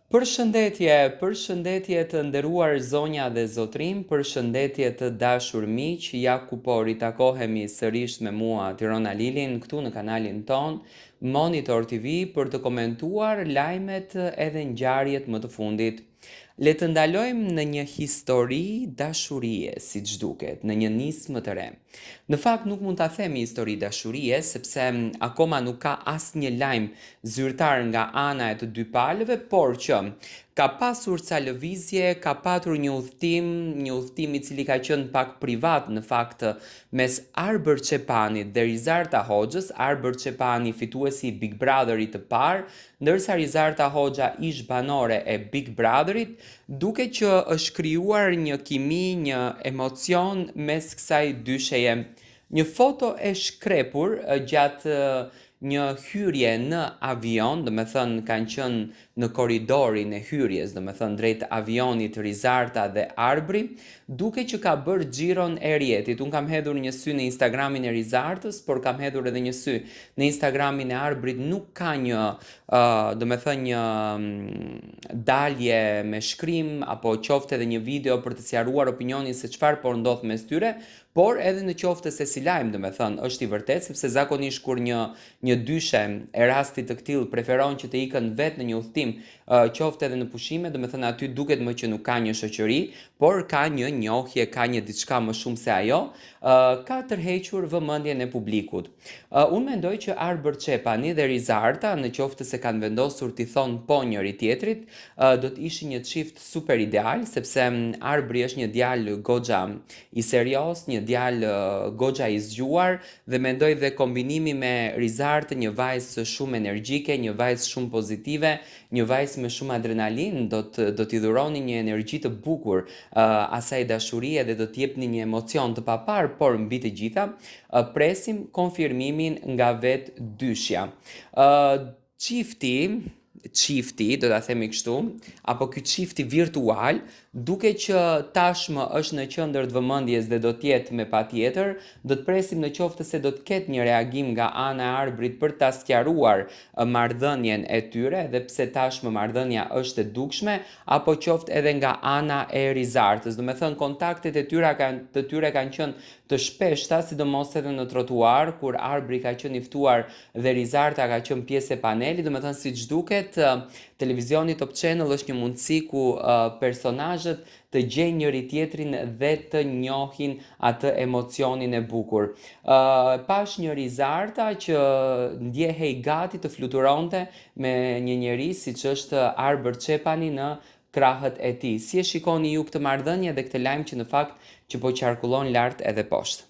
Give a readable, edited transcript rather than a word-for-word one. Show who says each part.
Speaker 1: Përshëndetje të nderuar zonja dhe zotrim, përshëndetje të dashur miq, ja ku po ritakohemi sërish me mua Tirona Lilin këtu në kanalin ton Monitor TV për të komentuar lajmet edhe ngjarjet më të fundit. Le të ndalojmë në një histori dashurie, siç duket, në një nismë të re. Në fakt nuk mund ta themi histori dashurie sepse akoma nuk ka asnjë lajm zyrtar nga ana e të dy palëve, por që ka pasur ca lëvizje, ka patur një udhtim i cili ka qenë pak privat në fakt mes Arber Çepanit dhe Rizarta Hoxhës, Arber Çepani fituesi i Big Brotherit të parë, ndërsa Rizarta Hoxha ish banore e Big Brotherit, duke që është krijuar një kimi, një emocion mes kësaj dysheje. Një foto e shkrepur gjatë një hyrje në avion, do me thënë kanë qenë në korridorin e hyrjes, do me thënë drejt avionit Rizarta dhe Arbri, duke që ka bërë xhiron e rjetit. Unë kam hedhur një sy në Instagramin e Rizartës, por kam hedhur edhe një sy në Instagramin e Arbrit, nuk ka një, do me thënë një dalje me shkrim, apo qofte edhe një video për të sqaruar opinionin se çfarë po ndodh mes tyre, por edhe në qofte se si lajm, do me thënë, është i vërtet, sepse zakonisht kur një dyshe e rastit të këtill preferon që të ikën vetë në një udhtim, qofte edhe në pushime, do me thënë aty duket më që nuk ka një shoqëri, por ka një njohje, ka një diçka më shumë se ajo, ka tërhequr vëmendjen e publikut. Unë mendoj që Arber Çepani dhe Rizarta, në qoftë se kanë vendosur t'i thonë po njëri tjetrit, do të ishin një çift super ideal, sepse Arbri është një djalë goxha i serios, një djalë goxha i zgjuar, dhe mendoj dhe kombinimi me Rizartë, një vajzë shumë energjike, një vajzë shumë pozitive, një vajzë me shumë adrenalin, do t'i dhuroni një energji të bukur asaj dashurie dhe do t'jepni një emocion të papar, por mbi të gjitha presim konfirmimin nga vetë dyshja. Çifti, do ta themi kështu, apo ky çifti virtual, duke që tashmë është në qendër të vëmendjes dhe do të jetë me patjetër, do të presim në qoftë se do të ketë një reagim nga ana e Arbrit për ta sqaruar marrëdhënien e tyre, edhe pse tashmë marrëdhënia është e dukshme, apo qoftë edhe nga ana e Rizartës. Do me thënë kontaktet e tyre kanë qenë të shpeshta, sidomos edhe në trotuar, kur Arbri ka qenë i ftuar dhe Rizarta ka qenë pjesë e panelit. Do me thënë siç duket, televizioni Top Channel është një mundësi ku personazhet të gjejnë njëri tjetrin dhe të njohin atë emocionin e bukur. Pash një Rizarta që ndjehej gati të fluturonte me një njerëz siç është Arber Çepani në krahët e tij. Si e shikoni ju këtë marrëdhënie dhe këtë lajm që në fakt që po qarkullon lart edhe poshtë?